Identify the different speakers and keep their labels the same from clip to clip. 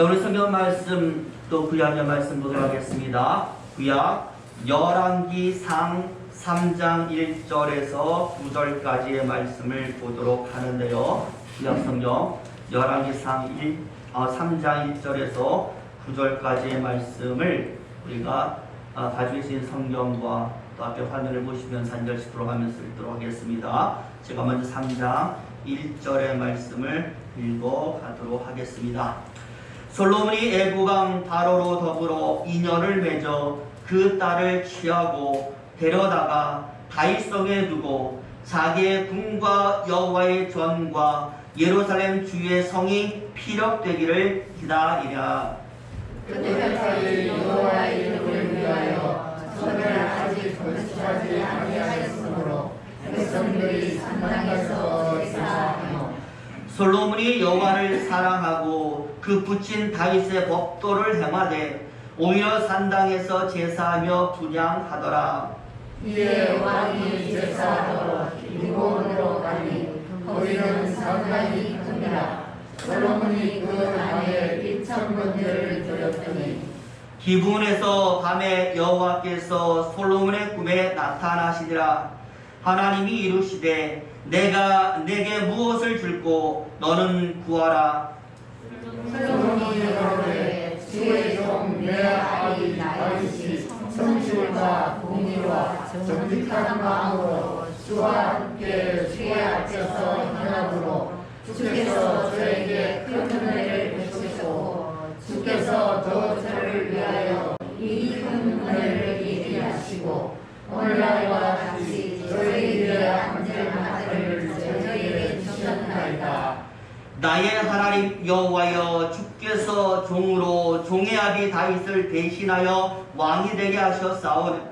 Speaker 1: 오늘 성경 말씀 또 구약의 말씀 보도록 하겠습니다. 구약 열왕기상 3장 1절에서 9절까지의 말씀을 보도록 하는데요. 구약 성경 열왕기상 3장 1절에서 9절까지의 말씀을 우리가 가지고 계신 성경과 또 앞에 화면을 보시면서 한 절씩 들어가면서 읽도록 하겠습니다. 제가 먼저 3장 1절의 말씀을 읽어가도록 하겠습니다. 솔로몬이 애국왕 바로로 더불어 인연을 맺어 그 딸을 취하고 데려다가 다윗성에 두고 자기의 궁과 여호와의 전과 예루살렘 주의 성이 피력되기를 기다리랴.
Speaker 2: 그때까지 여호와의 이름을 위하여 전을 아직 건축하지 아니하였으므로 백성들이 산당에서 제사하며
Speaker 1: 솔로몬이 여호와를 사랑하고 그 붙인 다윗의 법도를 행하되 오히려 산당에서 제사하며 분향하더라.
Speaker 2: 이에 왕이 제사하러 기브온으로 가니 거기는 산당이 큽니다. 솔로몬이 그 안에 1,000번제를 드렸더니
Speaker 1: 기브온에서 밤에 여호와께서 솔로몬의 꿈에 나타나시니라. 하나님이 이루시되 내가 내게 무엇을 줄고 너는 구하라.
Speaker 2: 솔로몬이 이르되 주의 종 내 아비 다윗이 성실과 공의와 정직한 마음으로 주와 함께 주의 앞에서 행함으로 주께서 저에게 큰 은혜를 베푸시고 주께서 더 저를 위하여 이 큰 은혜를 예비하시고 오늘날과 같이 저희에게 안전한 아들을 저희에게 주셨나이다.
Speaker 1: 나의 하나님 여호와여, 주께서 종으로 종의 아비 다윗을 대신하여 왕이 되게 하셨사오니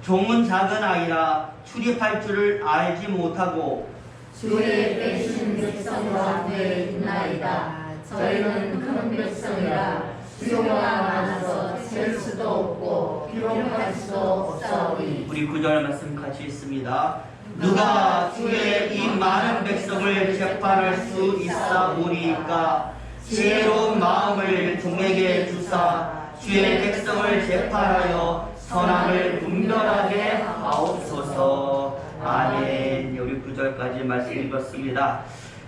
Speaker 1: 종은 작은 아이라 출입할 줄을 알지 못하고
Speaker 2: 주의 빼신 백성과 함께 있나이다. 저희는 큰 백성이라 수요가 많아서 셀 수도 없고 기록할 수도 없사오니.
Speaker 1: 우리 9절 말씀 같이 있습니다. 누가 주의 이 많은 백성을 재판할 수 있사오리까? 지혜로운 마음을 종에게 주사 주의 백성을 재판하여 선악을 분별하게 하옵소서. 아멘. 우리 9절까지 말씀 읽었습니다.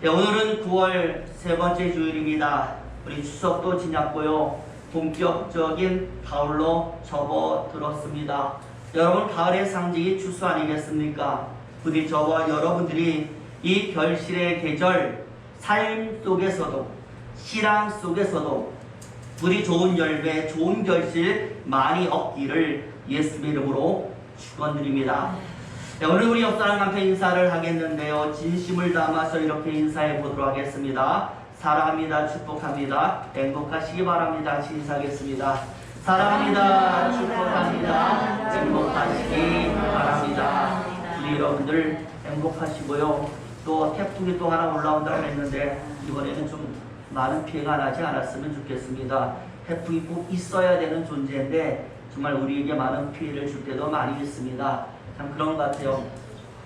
Speaker 1: 오늘은 9월 세 번째 주일입니다. 우리 추석도 지났고요. 본격적인 가을로 접어들었습니다. 여러분, 가을의 상징이 추수 아니겠습니까? 부디 저와 여러분들이 이 결실의 계절, 삶 속에서도 신앙 속에서도 부디 좋은 열매, 좋은 결실 많이 얻기를 예수님의 이름으로 축원드립니다. 오늘 우리 옆사람 한테 인사를 하겠는데요. 진심을 담아서 이렇게 인사해 보도록 하겠습니다. 사랑합니다. 축복합니다. 행복하시기 바랍니다. 인사하겠습니다. 사랑합니다. 축복합니다. 행복하시기 바랍니다. 우리 여러분들 행복하시고요. 또 태풍이 또 하나 올라온다고 했는데 이번에는 좀 많은 피해가 나지 않았으면 좋겠습니다. 태풍이 꼭 있어야 되는 존재인데 정말 우리에게 많은 피해를 줄 때도 많이 있습니다. 참 그런 것 같아요.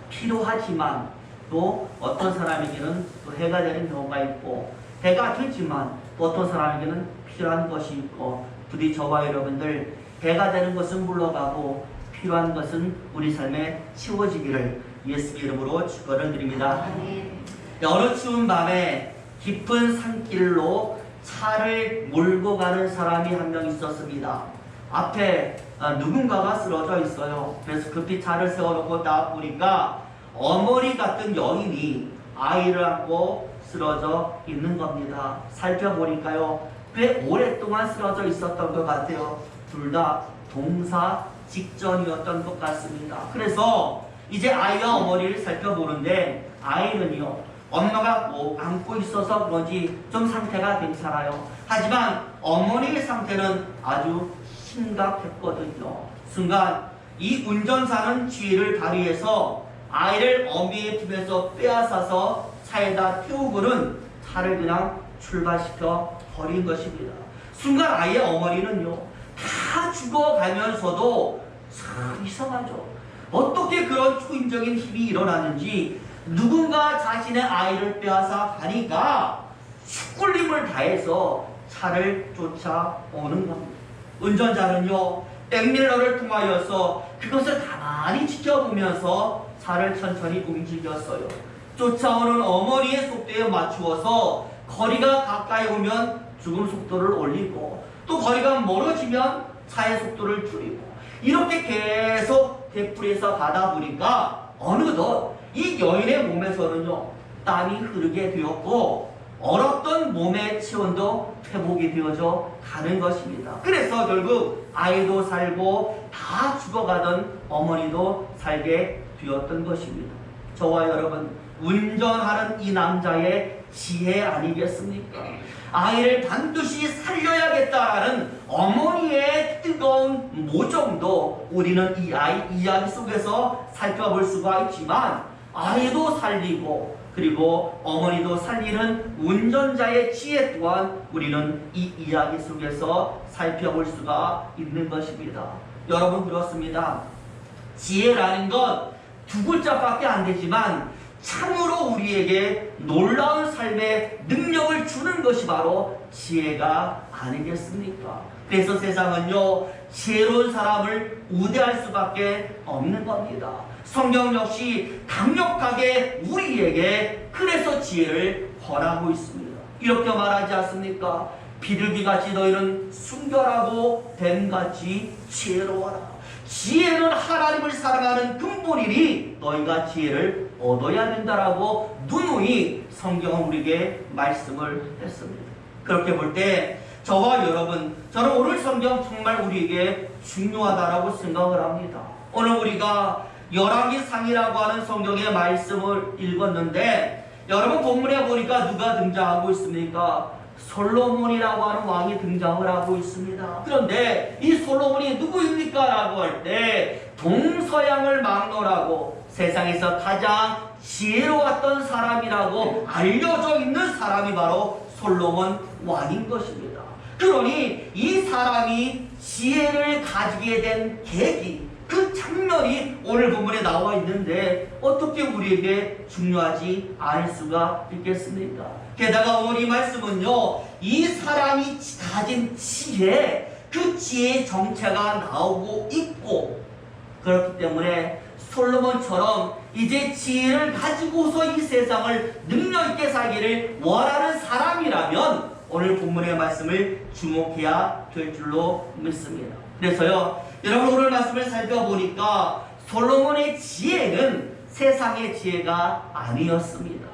Speaker 1: 필요하지만 또 어떤 사람에게는 또 해가 되는 경우가 있고, 해가 되지만 또 어떤 사람에게는 필요한 것이 있고, 부디 저와 여러분들 해가 되는 것은 물러가고 필요한 것은 우리 삶에 치워지기를 예수 이름으로 축원을 드립니다. 어느 추운 밤에 깊은 산길로 차를 몰고 가는 사람이 한 명 있었습니다. 앞에 누군가가 쓰러져 있어요. 그래서 급히 차를 세워놓고 딱 보니까 어머니 같은 여인이 아이를 안고 쓰러져 있는 겁니다. 살펴보니까요, 꽤 오랫동안 쓰러져 있었던 것 같아요. 둘 다 동사 직전이었던 것 같습니다. 그래서 이제 아이와 어머니를 살펴보는데 아이는요, 엄마가 안고 있어서 그런지 좀 상태가 괜찮아요. 하지만 어머니의 상태는 아주 심각했거든요. 순간 이 운전사는 지혜를 발휘해서 아이를 어미의 품에서 빼앗아서 차에다 태우고는 차를 그냥 출발시켜 버린 것입니다. 순간 아이의 어머니는요, 다 죽어가면서도 참 이상하죠. 어떻게 그런 초인적인 힘이 일어나는지 누군가 자신의 아이를 빼앗아 가니까 죽굴림을 다해서 차를 쫓아오는 겁니다. 운전자는요, 백밀러를 통하여서 그것을 가만히 지켜보면서 차를 천천히 움직였어요. 쫓아오는 어머니의 속도에 맞추어서 거리가 가까이 오면 죽음 속도를 올리고, 또 거리가 멀어지면 차의 속도를 줄이고, 이렇게 계속 되풀이해서 가다 보니까 어느덧 이 여인의 몸에서는요, 땀이 흐르게 되었고 얼었던 몸의 체온도 회복이 되어져 가는 것입니다. 그래서 결국 아이도 살고 다 죽어가던 어머니도 살게 되었던 것입니다. 저와 여러분, 운전하는 이 남자의 지혜 아니겠습니까? 아이를 반드시 살려야겠다라는 어머니의 뜨거운 모정도 우리는 이 아이 이야기 속에서 살펴볼 수가 있지만, 아이도 살리고 그리고 어머니도 살리는 운전자의 지혜 또한 우리는 이 이야기 속에서 살펴볼 수가 있는 것입니다. 여러분, 그렇습니다. 지혜라는 건 두 글자밖에 안 되지만 참으로 우리에게 놀라운 삶의 능력을 주는 것이 바로 지혜가 아니겠습니까? 그래서 세상은요, 지혜로운 사람을 우대할 수밖에 없는 겁니다. 성경 역시 강력하게 우리에게 그래서 지혜를 권하고 있습니다. 이렇게 말하지 않습니까? 비둘기같이 너희는 순결하고 뱀같이 지혜로워라. 지혜는 하나님을 사랑하는 근본이니 너희가 지혜를 얻어야 된다라고 누누이 성경은 우리에게 말씀을 했습니다. 그렇게 볼 때 저와 여러분, 저는 오늘 성경 정말 우리에게 중요하다라고 생각을 합니다. 오늘 우리가 열왕기상이라고 하는 성경의 말씀을 읽었는데, 여러분 본문에 보니까 누가 등장하고 있습니까? 솔로몬이라고 하는 왕이 등장을 하고 있습니다. 그런데 이 솔로몬이 누구입니까? 라고 할 때 동서양을 막론하고 세상에서 가장 지혜로웠던 사람이라고 알려져 있는 사람이 바로 솔로몬 왕인 것입니다. 그러니 이 사람이 지혜를 가지게 된 계기, 그 장면이 오늘 본문에 나와 있는데 어떻게 우리에게 중요하지 않을 수가 있겠습니까? 게다가 오늘 이 말씀은요, 이 사람이 가진 지혜, 그 지혜의 정체가 나오고 있고, 그렇기 때문에 솔로몬처럼 이제 지혜를 가지고서 이 세상을 능력 있게 살기를 원하는 사람이라면 오늘 본문의 말씀을 주목해야 될 줄로 믿습니다. 그래서요, 여러분 오늘 말씀을 살펴보니까 솔로몬의 지혜는 세상의 지혜가 아니었습니다.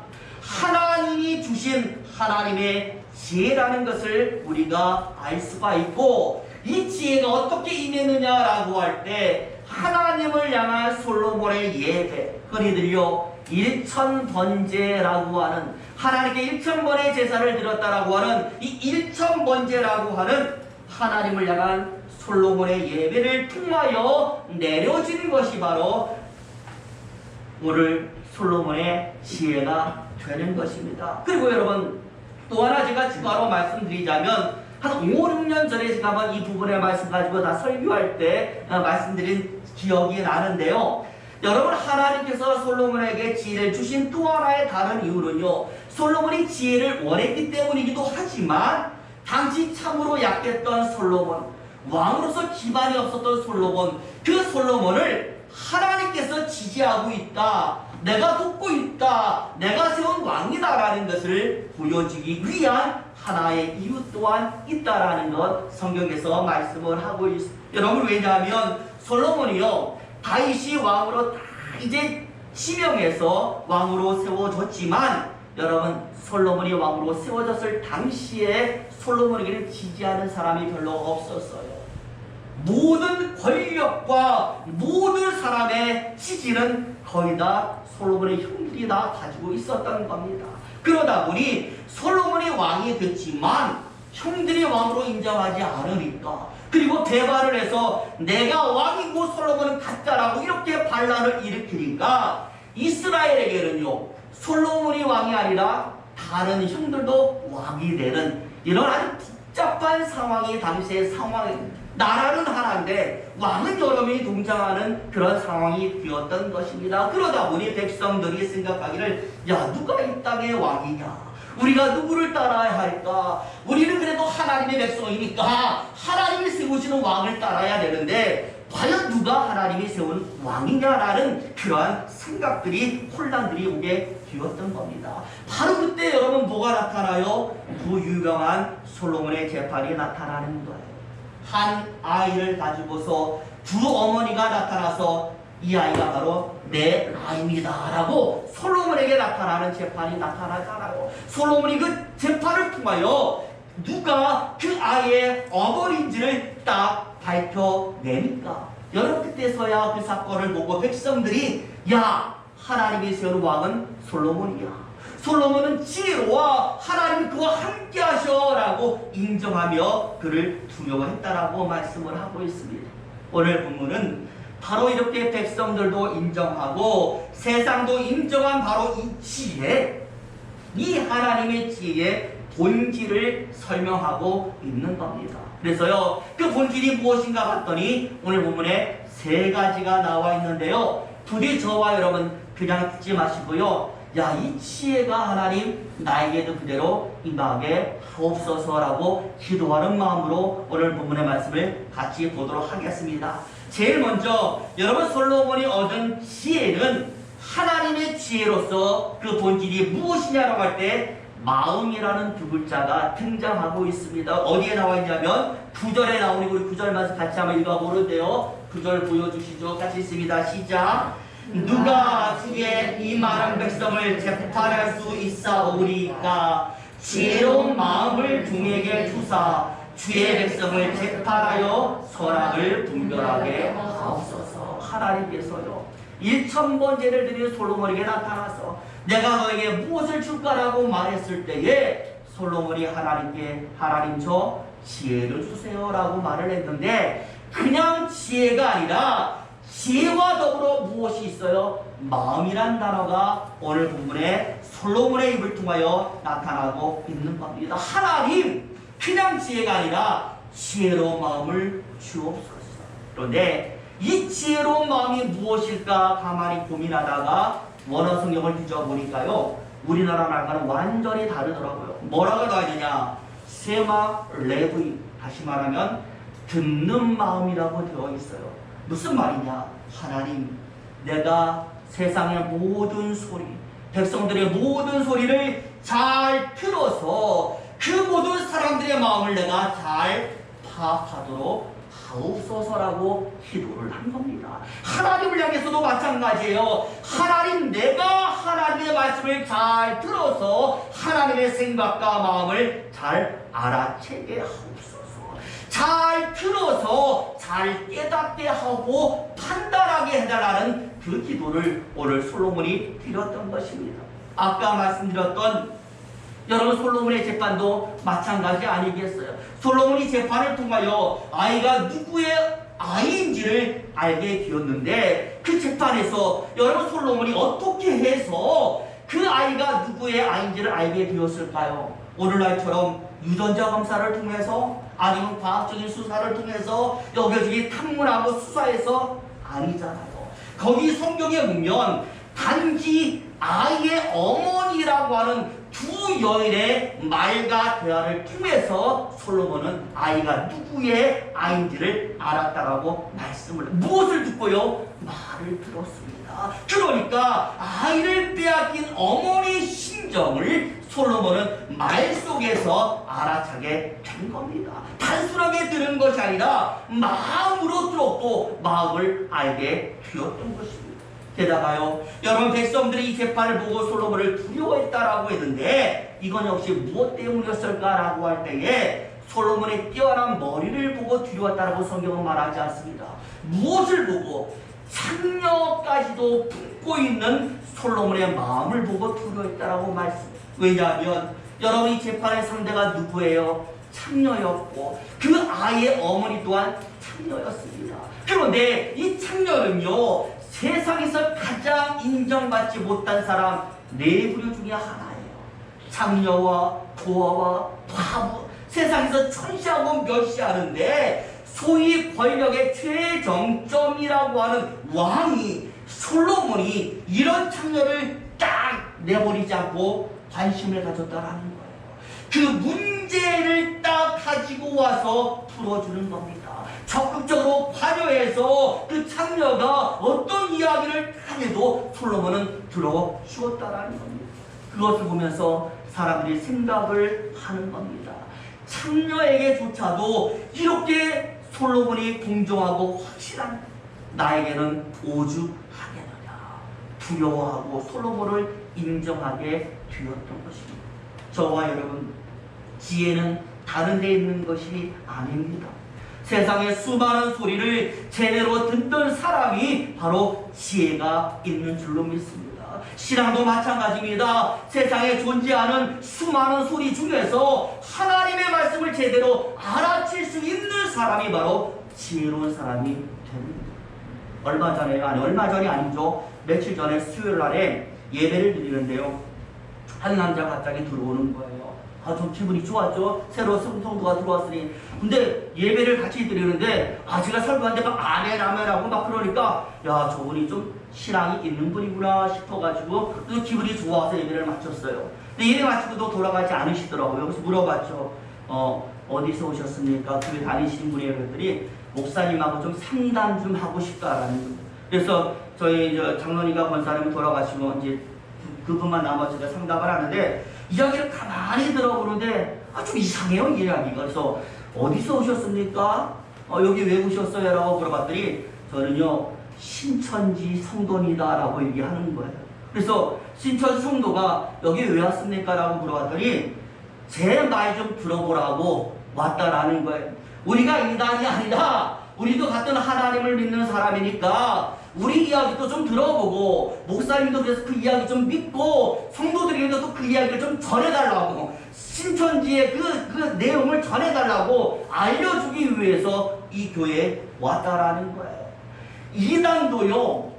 Speaker 1: 하나님이 주신 하나님의 지혜라는 것을 우리가 알 수가 있고, 이 지혜가 어떻게 임했느냐라고 할 때 하나님을 향한 솔로몬의 예배, 흔히들요 일천번제라고 하는, 하나님께 1000번의 제사를 드렸다라고 하는 이 1000번제라고 하는 하나님을 향한 솔로몬의 예배를 통하여 내려진 것이 바로 오늘 솔로몬의 지혜가 되는 것입니다. 그리고 여러분, 또 하나 제가 추가로 말씀드리자면, 한 5, 6년 전에 제가 한번 이 부분의 말씀 가지고 다 설교할 때 말씀드린 기억이 나는데요. 여러분, 하나님께서 솔로몬에게 지혜를 주신 또 하나의 다른 이유는요, 솔로몬이 지혜를 원했기 때문이기도 하지만 당시 참으로 약했던 솔로몬, 왕으로서 기반이 없었던 솔로몬, 그 솔로몬을 하나님께서 지지하고 있다, 내가 돕고 있다, 내가 세운 왕이다라는 것을 보여주기 위한 하나의 이유 또한 있다라는 것 성경에서 말씀을 하고 있습니다. 여러분, 왜냐하면 솔로몬이요, 다윗이 왕으로 다 이제 지명해서 왕으로 세워졌지만, 여러분 솔로몬이 왕으로 세워졌을 당시에 솔로몬에게는 지지하는 사람이 별로 없었어요. 모든 권력과 모든 사람의 지지는 거의 다 솔로몬의 형들이 다 가지고 있었던 겁니다. 그러다 보니 솔로몬이 왕이 됐지만 형들이 왕으로 인정하지 않으니까, 그리고 대발을 해서 내가 왕이고 솔로몬은 가짜라고 이렇게 반란을 일으키니까 이스라엘에게는요, 솔로몬이 왕이 아니라 다른 형들도 왕이 되는 이런 아주 복잡한 상황이 당시의 상황입니다. 나라는 하나인데 왕은 여러 명이 동장하는 그런 상황이 되었던 것입니다. 그러다 보니 백성들이 생각하기를, 야, 누가 이 땅의 왕이냐? 우리가 누구를 따라야 할까? 우리는 그래도 하나님의 백성이니까 하나님이 세우시는 왕을 따라야 되는데 과연 누가 하나님이 세운 왕이냐라는 그러한 생각들이 혼란들이 오게 되었던 겁니다. 바로 그때 여러분 뭐가 나타나요? 그 유명한 솔로몬의 재판이 나타나는 거예요. 한 아이를 가지고서 두 어머니가 나타나서 이 아이가 바로 내 아이입니다 라고 솔로몬에게 나타나는 재판이 나타나잖아요. 솔로몬이 그 재판을 통하여 누가 그 아이의 어머니인지를 딱 밝혀내니까 여러분 그때서야 그 사건을 보고 백성들이 야 하나님이 세운 왕은 솔로몬이야. 솔로몬은 지혜로와 하나님이 그와 함께 하셔라고 인정하며 그를 두려워했다라고 말씀을 하고 있습니다. 오늘 본문은 바로 이렇게 백성들도 인정하고 세상도 인정한 바로 이 지혜, 이 하나님의 지혜의 본질을 설명하고 있는 겁니다. 그래서요 그 본질이 무엇인가 봤더니 오늘 본문에 세 가지가 나와 있는데요. 부디 저와 여러분 그냥 듣지 마시고요. 야, 이 지혜가 하나님 나에게도 그대로 임하게 하옵소서라고 기도하는 마음으로 오늘 본문의 말씀을 같이 보도록 하겠습니다. 제일 먼저 여러분 솔로몬이 얻은 지혜는 하나님의 지혜로서 그 본질이 무엇이냐라고 할 때 마음이라는 두 글자가 등장하고 있습니다. 어디에 나와 있냐면 9절에 나오니 우리 9절 말씀 같이 한번 읽어보는데요. 9절 보여주시죠. 같이 있습니다. 시작. 누가 주의 이 많은 백성을 재판할 수 있사오리까 지혜로운 마음을 종에게 주사 주의 백성을 재판하여 선악을 분별하게 하옵소서. 하나님께서요 1000번 죄를 드린 솔로몬에게 나타나서 내가 너에게 무엇을 줄까라고 말했을 때에 솔로몬이 하나님께 하나님 저 지혜를 주세요라고 말을 했는데 그냥 지혜가 아니라 지혜와 더불어 무엇이 있어요? 마음이란 단어가 오늘 본문에 솔로몬의 입을 통하여 나타나고 있는 겁니다. 하나님 그냥 지혜가 아니라 지혜로운 마음을 주옵소서. 그런데 이 지혜로운 마음이 무엇일까 가만히 고민하다가 원어 성경을 뒤져보니까요 우리나라 말과는 완전히 다르더라고요. 뭐라고 나와 있느냐? 세마 레브이, 다시 말하면 듣는 마음이라고 되어 있어요. 무슨 말이냐? 하나님 내가 세상의 모든 소리, 백성들의 모든 소리를 잘 들어서 그 모든 사람들의 마음을 내가 잘 파악하도록 하옵소서라고 기도를 한 겁니다. 하나님을 향해서도 마찬가지예요. 하나님 내가 하나님의 말씀을 잘 들어서 하나님의 생각과 마음을 잘 알아채게 하옵소서. 잘 들어서 잘 깨닫게 하고 판단하게 해달라는 그 기도를 오늘 솔로몬이 드렸던 것입니다. 아까 말씀드렸던 여러분 솔로몬의 재판도 마찬가지 아니겠어요? 솔로몬이 재판을 통하여 아이가 누구의 아이인지를 알게 되었는데 그 재판에서 여러분 솔로몬이 어떻게 해서 그 아이가 누구의 아이인지를 알게 되었을까요? 오늘날처럼 유전자 검사를 통해서 아니면 과학적인 수사를 통해서 여기저기 탐문하고 수사해서 아니잖아요. 거기 성경에 보면 단지 아이의 어머니라고 하는 두 여인의 말과 대화를 통해서 솔로몬은 아이가 누구의 아이인지를 알았다라고 말씀을 무엇을 듣고요? 말을 들었습니다. 그러니까 아이를 빼앗긴 어머니의 심정을 솔로몬은 말 속에서 알아차게 된 겁니다. 단순하게 들은 것이 아니라 마음으로 들었고 마음을 알게 되었던 것입니다. 게다가요 여러분 백성들이 이 재판을 보고 솔로몬을 두려워했다라고 했는데 이건 역시 무엇 때문이었을까라고 할 때에 솔로몬의 뛰어난 머리를 보고 두려웠다라고 성경은 말하지 않습니다. 무엇을 보고? 창녀까지도 품고 있는 솔로몬의 마음을 보고 두려워했다라고 말씀. 왜냐하면 여러분 이 재판의 상대가 누구예요? 창녀였고 그 아이의 어머니 또한 창녀였습니다. 그런데 이 창녀는요 세상에서 가장 인정받지 못한 사람 네 부류 중에 하나예요. 창녀와 고아와 과부, 세상에서 천시하고 멸시하는데 소위 권력의 최정점이라고 하는 왕이 솔로몬이 이런 창녀를 딱 내버리지 않고 관심을 가졌다라는 거예요. 그 문제를 딱 가지고 와서 풀어주는 겁니다. 적극적으로 관여해서 그 창녀가 어떤 이야기를 하게도 솔로몬은 들어주었다라는 겁니다. 그것을 보면서 사람들이 생각을 하는 겁니다. 창녀에게조차도 이렇게 솔로몬이 공정하고 확실한 나에게는 오죽하겠느냐 두려워하고 솔로몬을 인정하게 되었던 것입니다. 저와 여러분, 지혜는 다른 데 있는 것이 아닙니다. 세상의 수많은 소리를 제대로 듣던 사람이 바로 지혜가 있는 줄로 믿습니다. 신앙도 마찬가지입니다. 세상에 존재하는 수많은 소리 중에서 하나님의 말씀을 제대로 알아챌 수 있는 사람이 바로 지혜로운 사람이 됩니다. 얼마 전이 아니죠. 며칠 전에 수요일 날에 예배를 드리는데요. 한 남자가 갑자기 들어오는 거예요. 좀 기분이 좋았죠. 새로 성도가 들어왔으니. 근데 예배를 같이 드리는데 제가 설교하는데 막 아멘하고 막 그러니까 야, 저분이 좀 신앙이 있는 분이구나 싶어가지고 또 기분이 좋아서 예배를 마쳤어요. 근데 예배 마치고도 돌아가지 않으시더라고요. 그래서 물어봤죠. 어디서 오셨습니까? 교회 다니시는 분이에요. 그랬더니 목사님하고 좀 상담 좀 하고 싶다라는 거예요. 그래서 저희 장로님과 권사님이 돌아가시고 이제 그분만 남아서 제가 상담을 하는데 이야기를 가만히 들어보는데 좀 이상해요, 이 이야기가. 그래서 어디서 오셨습니까? 여기 왜 오셨어요? 라고 물어봤더니 저는요 신천지 성도입니다 라고 얘기하는 거예요. 그래서 신천지 성도가 여기 왜 왔습니까? 라고 물어봤더니 제 말 좀 들어보라고 왔다라는 거예요. 우리가 이단이 아니라 우리도 같은 하나님을 믿는 사람이니까 우리 이야기도 좀 들어보고 목사님도 그래서 그 이야기 좀 믿고 성도들에게도 또 그 이야기를 좀 전해달라고 신천지의 그 내용을 전해달라고 알려주기 위해서 이 교회에 왔다라는 거예요. 이단도요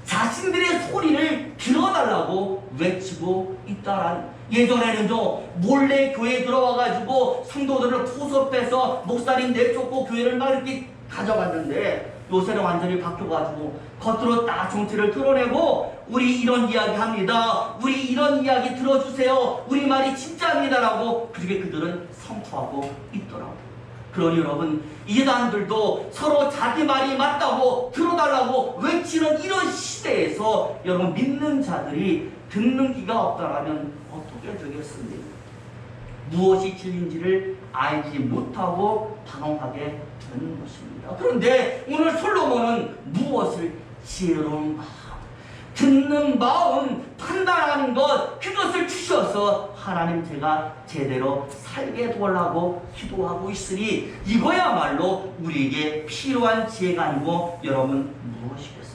Speaker 1: 자신들의 소리를 들어달라고 외치고 있다라는. 예전에는요 몰래 교회에 들어와가지고 성도들을 포섭해서 목사님 내쫓고 교회를 막 이렇게 가져갔는데 요새는 완전히 바뀌어가지고 겉으로 딱 정체를 드러내고 우리 이런 이야기 합니다. 우리 이런 이야기 들어주세요. 우리 말이 진짜입니다라고 그렇게 그들은 선포하고 있더라고요. 그러니 여러분, 이단들도 서로 자기 말이 맞다고 들어달라고 외치는 이런 시대에서 여러분 믿는 자들이 듣는 귀가 없다라면 어떻게 되겠습니까? 무엇이 진리인지를 알지 못하고 방황하게 되는 것입니다. 그런데 오늘 솔로몬은 무엇을 지혜로운 마음, 듣는 마음, 판단하는 것, 그것을 주셔서 하나님 제가 제대로 살게 도와달라고 기도하고 있으니 이거야말로 우리에게 필요한 지혜가 아니고 여러분 무엇이겠습니까?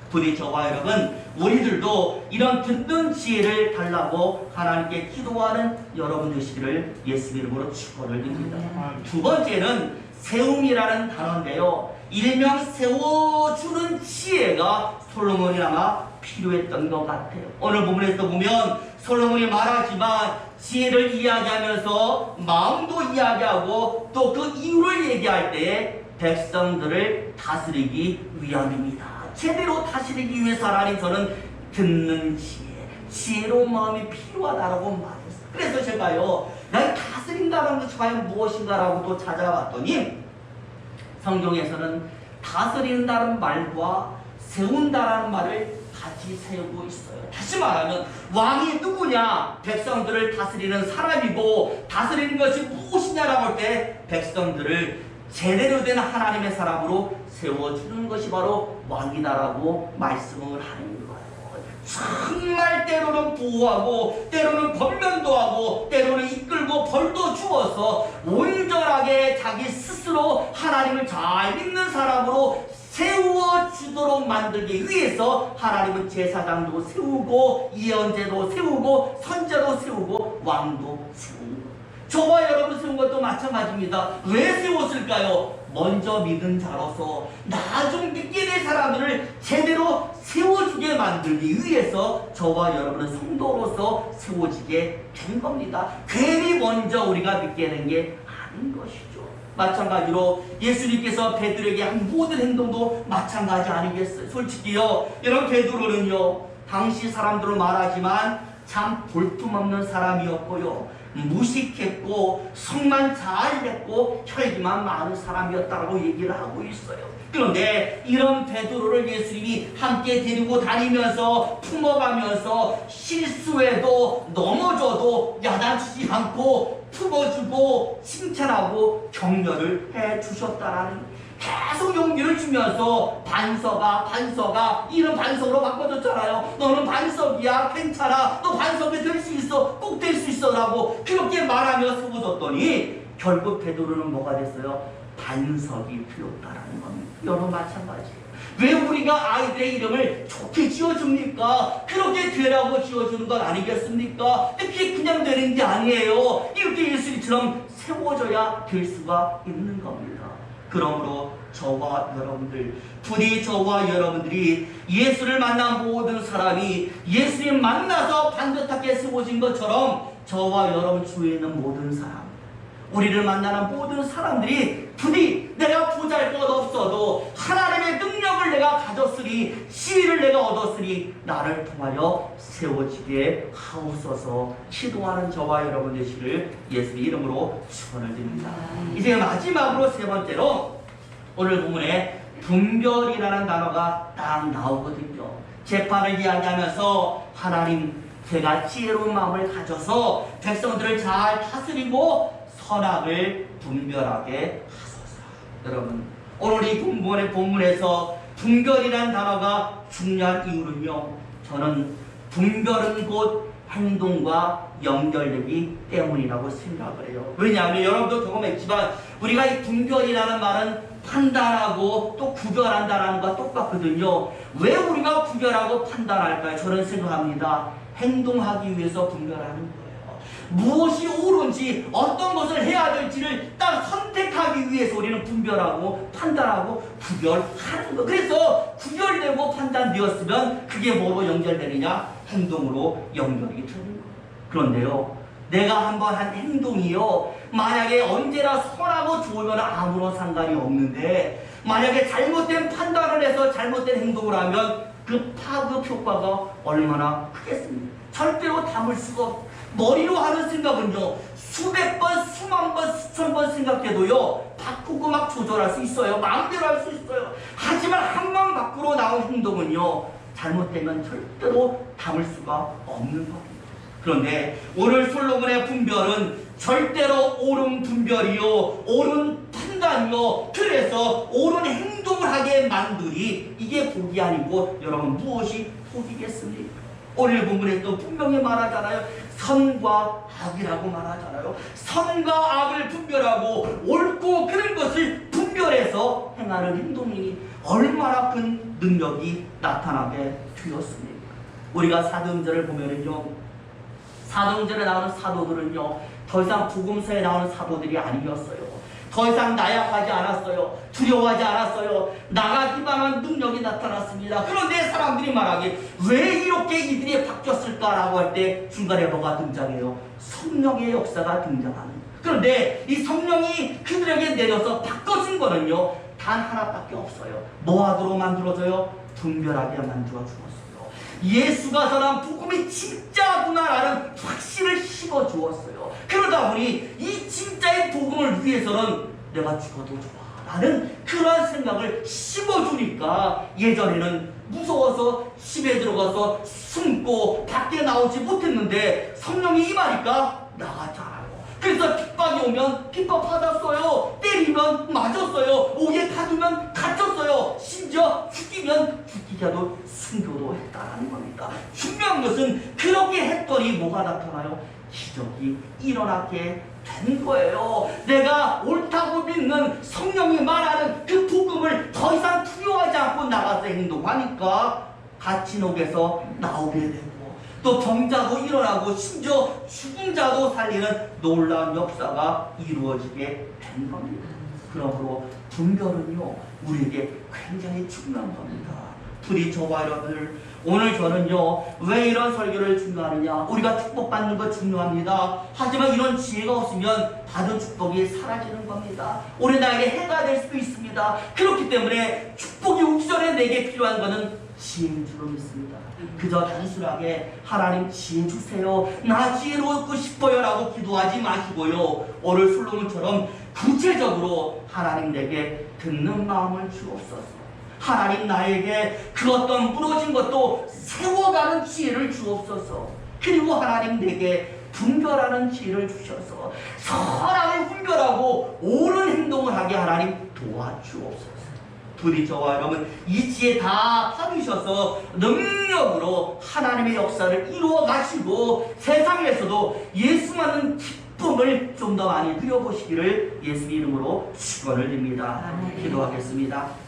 Speaker 1: 부디 저와 여러분 우리들도 이런 듣는 지혜를 달라고 하나님께 기도하는 여러분 되시기를 예수 이름으로 축원을 드립니다. 두 번째는 세움이라는 단어인데요. 일명 세워주는 지혜가 솔로몬이 아마 필요했던 것 같아요. 오늘 본문에서 보면 솔로몬이 말하지만 지혜를 이야기하면서 마음도 이야기하고 또 그 이유를 얘기할 때 백성들을 다스리기 위함입니다. 제대로 다스리기 위해서 하나님 저는 듣는 지혜, 지혜로운 마음이 필요하다라고 말했어요. 그래서 제가요, 날 다스린다는 것이 과연 무엇인가라고 또 찾아봤더니 성경에서는 다스린다는 말과 세운다라는 말을 같이 세우고 있어요. 다시 말하면 왕이 누구냐? 백성들을 다스리는 사람이고 다스리는 것이 무엇이냐라고 할 때 백성들을 제대로 된 하나님의 사람으로 세워주는 것이 바로 왕이다라고 말씀을 하는 거예요. 정말 때로는 보호하고 때로는 권면도 하고 때로는 이끌고 벌도 주어서 온전하게 자기 스스로 하나님을 잘 믿는 사람으로 세워주도록 만들기 위해서 하나님은 제사장도 세우고 예언자도 세우고 선자도 세우고 왕도 세우고 저와 여러분 세운 것도 마찬가지입니다. 왜 세웠을까요? 먼저 믿은 자로서 나중 믿게 될 사람들을 제대로 세워주게 만들기 위해서 저와 여러분은 성도로서 세워지게 된 겁니다. 괜히 먼저 우리가 믿게 된 게 아닌 것이죠. 마찬가지로 예수님께서 베드로에게 한 모든 행동도 마찬가지 아니겠어요? 솔직히요, 여러분 베드로는요 당시 사람들은 말하지만 참 볼품없는 사람이었고요. 무식했고 성만 잘 냈고 혈기만 많은 사람이었다고 얘기를 하고 있어요. 그런데 이런 베드로를 예수님이 함께 데리고 다니면서 품어가면서 실수해도 넘어져도 야단치지 않고 품어주고 칭찬하고 격려를 해주셨다라는, 계속 용기를 주면서 반석아 이런 반석으로 바꿔줬잖아요. 너는 반석이야, 괜찮아, 너 반석이 될 수 있어, 꼭 될 수 있어 라고 그렇게 말하며 세워줬더니 결국 베드로는 뭐가 됐어요? 반석이 되었다라는 겁니다. 여러분 마찬가지예요. 왜 우리가 아이들의 이름을 좋게 지어줍니까? 그렇게 되라고 지어주는 건 아니겠습니까? 그게 그냥 되는 게 아니에요. 이렇게 예수님처럼 세워져야 될 수가 있는 겁니다. 그러므로 저와 여러분들, 부디 저와 여러분들이 예수를 만난 모든 사람이 예수님 만나서 반듯하게 세워진 것처럼 저와 여러분 주위에 있는 모든 사람, 우리를 만나는 모든 사람들이 부디 내가 보잘것 없어도 하나님의 능력을 내가 가졌으니 지위를 내가 얻었으니 나를 통하여 세워지게 하옵소서 기도하는 저와 여러분 되시기를 예수의 이름으로 축원을 드립니다. 이제 마지막으로 세 번째로 오늘 본문에 분별이라는 단어가 딱 나오거든요. 재판을 이야기하면서 하나님 제가 지혜로운 마음을 가져서 백성들을 잘 다스리고 선악을 분별하게 하소서. 여러분 오늘 이 본문에서 분별이라는 단어가 중요한 이유는요, 저는 분별은 곧 행동과 연결되기 때문이라고 생각을 해요. 왜냐하면 여러분도 경험했지만 우리가 이 분별이라는 말은 판단하고 또 구별한다는 것과 똑같거든요. 왜 우리가 구별하고 판단할까요? 저는 생각합니다. 행동하기 위해서 분별하는 거예요. 무엇이 옳은지 어떤 것을 해야 될지를 딱 선택하기 위해서 우리는 분별하고 판단하고 구별하는 거. 그래서 구별되고 판단되었으면 그게 뭐로 연결되느냐? 행동으로 연결이 되는 거예요. 그런데요, 내가 한번 한 행동이요, 만약에 언제나 선하고 좋으면 아무런 상관이 없는데 만약에 잘못된 판단을 해서 잘못된 행동을 하면 그 파급 효과가 얼마나 크겠습니까? 절대로 담을 수가 없어요. 머리로 하는 생각은요, 수백 번, 수만 번, 수천 번 생각해도요 바꾸고 막 조절할 수 있어요. 마음대로 할 수 있어요. 하지만 한 번 밖으로 나온 행동은요 잘못되면 절대로 담을 수가 없는 겁니다. 그런데 오늘 솔로몬의 분별은 절대로 옳은 분별이요, 옳은 판단이요, 그래서 옳은 행동을 하게 만드니 이게 복이 아니고 여러분 무엇이 복이겠습니까? 오늘 본문에 또 분명히 말하잖아요. 선과 악이라고 말하잖아요. 선과 악을 분별하고 옳고 그른 것을 분별해서 행하는 행동이니 얼마나 큰 능력이 나타나게 되었습니까? 우리가 사도행전을 보면은요, 사도행전에 나오는 사도들은요 더 이상 복음서에 나오는 사도들이 아니었어요. 더 이상 나약하지 않았어요. 두려워하지 않았어요. 나가기만 한 능력이 나타났습니다. 그런데 사람들이 말하기에 왜 이렇게 이들이 바뀌었을까라고 할 때 중간에 뭐가 등장해요? 성령의 역사가 등장하는 거예요. 그런데 이 성령이 그들에게 내려서 바꿔준 거는요 단 하나밖에 없어요. 뭐하도록 만들어져요? 분별하게 만들어 주었어요. 예수가 전한 복음이 진짜구나라는 확신을 심어주었어요. 그러다 보니 이 진짜의 복음을 위해서는 내가 죽어도 좋아 라는 그러한 생각을 심어주니까 예전에는 무서워서 집에 들어가서 숨고 밖에 나오지 못했는데 성령이 임하니까 나갔잖아요. 그래서 핍박이 오면 핍박 받았어요. 때리면 맞았어요. 옥에 가두면 갇혔어요. 심지어 죽이면 죽기자도 순교도 했다는 겁니다. 중요한 것은 그렇게 했더니 뭐가 나타나요? 기적이 일어나게 된 거예요. 내가 옳다고 믿는 성령이 말하는 그 복음을 더 이상 두려워하지 않고 나가서 행동하니까 갇힌 옥에서 나오게 되고 또 병자도 일어나고 심지어 죽은 자도 살리는 놀라운 역사가 이루어지게 된 겁니다. 그러므로 분별은요 우리에게 굉장히 중요한 겁니다. 우리 저와 여러분들, 오늘 저는요 왜 이런 설교를 중요하느냐, 우리가 축복받는 거 중요합니다. 하지만 이런 지혜가 없으면 받은 축복이 사라지는 겁니다. 오늘 나에게 해가 될 수도 있습니다. 그렇기 때문에 축복이 오기 전에 내게 필요한 것은 지혜인 줄로 믿습니다. 그저 단순하게 하나님 지혜 주세요, 나 지혜롭고 싶어요 라고 기도하지 마시고요, 오늘 솔로몬처럼 구체적으로 하나님 내게 듣는 마음을 주옵소서. 하나님 나에게 그 어떤 부러진 것도 세워가는 지혜를 주옵소서. 그리고 하나님 내게 분별하는 지혜를 주셔서 사랑을 분별하고 옳은 행동을 하게 하나님 도와주옵소서. 부디 저와 여러분 이 지혜 다 받으셔서 능력으로 하나님의 역사를 이루어 가시고 세상에서도 예수 믿는 기쁨을 좀 더 많이 누려보시기를 예수 이름으로 축원을 드립니다. 기도하겠습니다.